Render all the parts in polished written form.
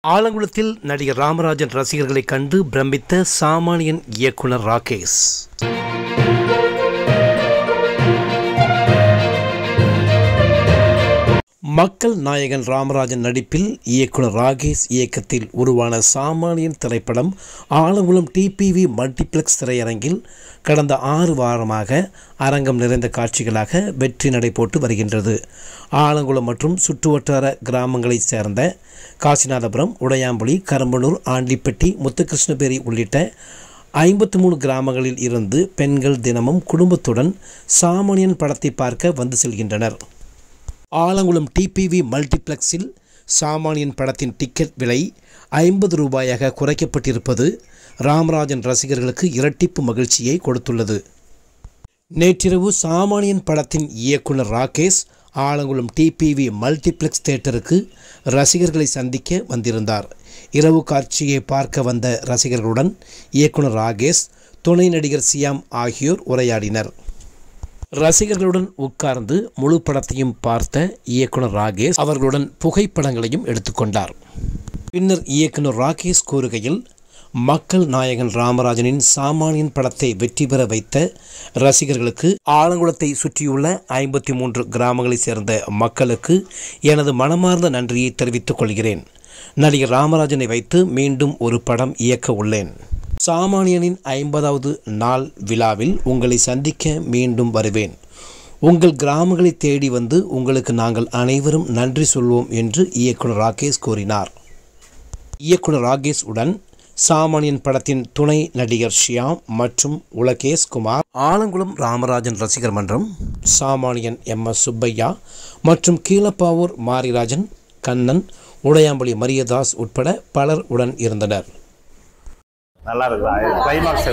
ஆலங்குளத்தில் நடிகர் ராமராஜன் ரசிகர்களை கண்டு பிரமித்த சாமானியன் இயக்குனர் ராகேஷ். மக்கள் நாயகன் ராமராஜன் நடிப்பில் இயக்குனர் ராகேஷ் இயக்கத்தில் உருவான சாமானியன் திரைப்படம் ஆலங்குளம் டிபிவி மல்டிப்ளெக்ஸ் திரையரங்கில் கடந்த 6 வாரமாக அரங்கம் நிறைந்த காட்சிகளாக வெற்றி நடை போட்டு வருகின்றது. ஆலங்குளம் மற்றும் சுற்றுவட்டார கிராமங்களைச் சேர்ந்த காசிநாதபுரம், உடையாம்புலி, கரம்பனூர், ஆண்டிப்பட்டி, முத்துகிருஷ்ணபேரி உள்ளிட்ட 53 கிராமங்களில் இருந்து பெண்கள் தினமும் குடும்பத்துடன் சாமானியன் படத்தை பார்க்க வந்து செல்கின்றனர். ஆலங்குளம் டிபிவி மல்டிப்ளெக்ஸில் சாமானியன் படத்தின் டிக்கெட் விலை 50 ரூபாயாக குறைக்கப்பட்டிருப்பது ராமராஜன் ரசிகர்களுக்கு இரட்டிப்பு மகிழ்ச்சியை கொடுத்துள்ளது. நேற்றிரவு சாமானியன் படத்தின் இயக்குனர் ராகேஷ் ஆலங்குளம் டிபிவி மல்டிப்ளெக்ஸ் தியேட்டருக்கு ரசிகர்களை சந்திக்க வந்திருந்தார். இரவு காட்சியை பார்க்க வந்த ரசிகர்களுடன் இயக்குனர் ராகேஷ், துணை நடிகர் சியாம் ஆகியோர் உரையாடினர். ரசிகர்களுடன் உட்கார்ந்து முழு படத்தையும் பார்த்த இயக்குனர் ராகேஷ் அவர்களுடன் புகைப்படங்களையும் எடுத்துக்கொண்டார். பின்னர் இயக்குனர் ராகேஷ் கூறுகையில், மக்கள் நாயகன் ராமராஜனின் சாமானியன் படத்தை வெற்றி பெற வைத்த ரசிகர்களுக்கு, ஆலங்குளத்தை சுற்றியுள்ள 53 கிராமங்களைச் சேர்ந்த மக்களுக்கு எனது மனமார்ந்த நன்றியை தெரிவித்துக் கொள்கிறேன். நடிகர் ராமராஜனை வைத்து மீண்டும் ஒரு படம் இயக்க உள்ளேன். சாமானியனின் 50வது நாள் விழாவில் உங்களை சந்திக்க மீண்டும் வருவேன். உங்கள் கிராமங்களை தேடி வந்து உங்களுக்கு நாங்கள் அனைவரும் நன்றி சொல்வோம் என்று இயக்குனர் ராகேஷ் கூறினார். இயக்குனர் ராகேஷ் உடன் சாமானியன் படத்தின் துணை நடிகர் ஷியாம் மற்றும் உலகேஷ் குமார், ஆலங்குளம் ராமராஜன் ரசிகர் மன்றம், சாமானியன் MS சுப்பையா மற்றும் கீழப்பாவூர் மாரிராஜன், கண்ணன், உடையாம்புலி மரியதாஸ் உட்பட பலர் உடன் இருந்தனர். நல்லா இருக்குதா? கிளைமாக்ஸ்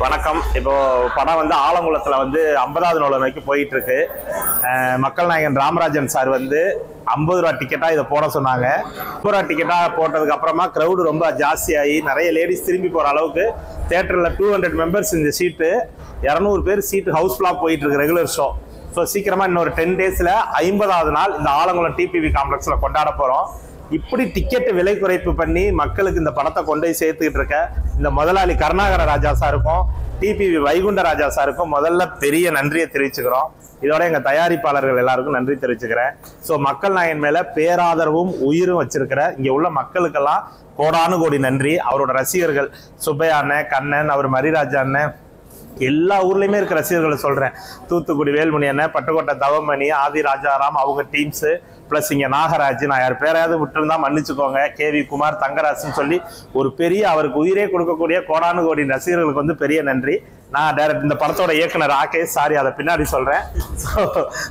வணக்கம். இப்போ படம் வந்து ஆலங்குளத்தில் வந்து 50வது நாள் வரைக்கும் போயிட்டு இருக்கு. மக்கள் நாயகன் ராமராஜன் சார் வந்து 50 ரூபா டிக்கெட்டாக இதை போட சொன்னாங்க. 50 ரூபா டிக்கெட்டாக போட்டதுக்கு அப்புறமா க்ரௌடு ரொம்ப ஜாஸ்தியாகி நிறைய லேடிஸ் திரும்பி போகிற அளவுக்கு தேட்டரில் 200 மெம்பர்ஸ் இந்த சீட்டு, 200 பேர் சீட்டு ஹவுஸ்ஃபுல்லாக போயிட்டு இருக்கு ரெகுலர் ஷோ. ஸோ சீக்கிரமாக இன்னொரு 10 டேஸில் 50வது நாள் இந்த ஆலங்குளம் டிபிவி காம்ப்ளெக்ஸில் கொண்டாட போகிறோம். இப்படி டிக்கெட் விலை குறைப்பு பண்ணி மக்களுக்கு இந்த படத்தை கொண்டு போய் சேர்த்துக்கிட்டு இருக்க இந்த முதலாளி கருணாகர ராஜா சாருக்கும் டிபிவி வைகுண்ட ராஜா சாருக்கும் முதல்ல பெரிய நன்றியை தெரிவிச்சுக்கிறோம். இதோட எங்கள் தயாரிப்பாளர்கள் எல்லாருக்கும் நன்றி தெரிவிச்சுக்கிறேன். ஸோ மக்கள் நாயகன் மேலே பேராதரவும் உயிரும் வச்சிருக்கிற இங்கே உள்ள மக்களுக்கெல்லாம் கோடானு கோடி நன்றி. அவரோட ரசிகர்கள் சுப்பையா அண்ணன், கண்ணன், அவர் மரிராஜா அண்ணன், எல்லா ஊர்லேயுமே இருக்க ரசிகர்களை சொல்கிறேன். தூத்துக்குடி வேல்மணி அண்ணன், பட்டுக்கோட்டை தவமணி, ஆதி ராஜாராம், அவங்க டீம்ஸு, ப்ளஸ் இங்கே நாகராஜ், நான் யார் பேரையாவது விட்டுருந்தா மன்னிச்சுக்கோங்க, கேவி குமார், தங்கராஜ்னு சொல்லி ஒரு பெரிய அவருக்கு உயிரே கொடுக்கக்கூடிய கோடானு கோடி ரசிகர்களுக்கு வந்து பெரிய நன்றி. நான் டைரக்ட் இந்த படத்தோட இயக்குனர் ராகேஷ், சாரி அதை பின்னாடி சொல்கிறேன்.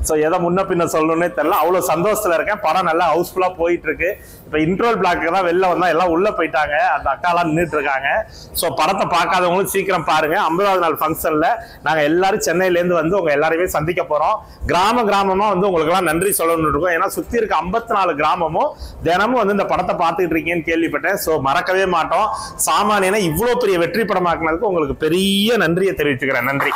ஸோ எதை முன்ன பின்ன சொல்லணுன்னே தெரியல, அவ்வளோ சந்தோஷத்தில் இருக்கேன். படம் நல்லா ஹவுஸ்ஃபுல்லாக போயிட்டு இருக்கு. இப்போ இன்ட்ரோல் பிளாக்கு தான் வெளில வந்தால் எல்லாம் உள்ளே போயிட்டாங்க, அந்த அக்காலாம் நின்றுட்டு இருக்காங்க. ஸோ படத்தை பார்க்காதவங்களும் சீக்கிரம் பாருங்கள். 50வது நாள் ஃபங்க்ஷனில் நாங்கள் எல்லாரும் சென்னையிலேருந்து வந்து உங்கள் எல்லாரையுமே சந்திக்க போகிறோம். கிராமமாக வந்து உங்களுக்கெல்லாம் நன்றி சொல்லணும்னு இருக்கோம். ஏன்னா சுற்றி இருக்க 54 கிராமமும் தினமும் வந்து இந்த படத்தை பார்த்துக்கிட்டு இருக்கீங்கன்னு கேள்விப்பட்டேன். ஸோ மறக்கவே மாட்டோம். சாமானியனை இவ்வளோ பெரிய வெற்றி படமாக்குனதுக்கு உங்களுக்கு பெரிய நன்றியை தெரிவிச்சுக்கிறேன். நன்றி.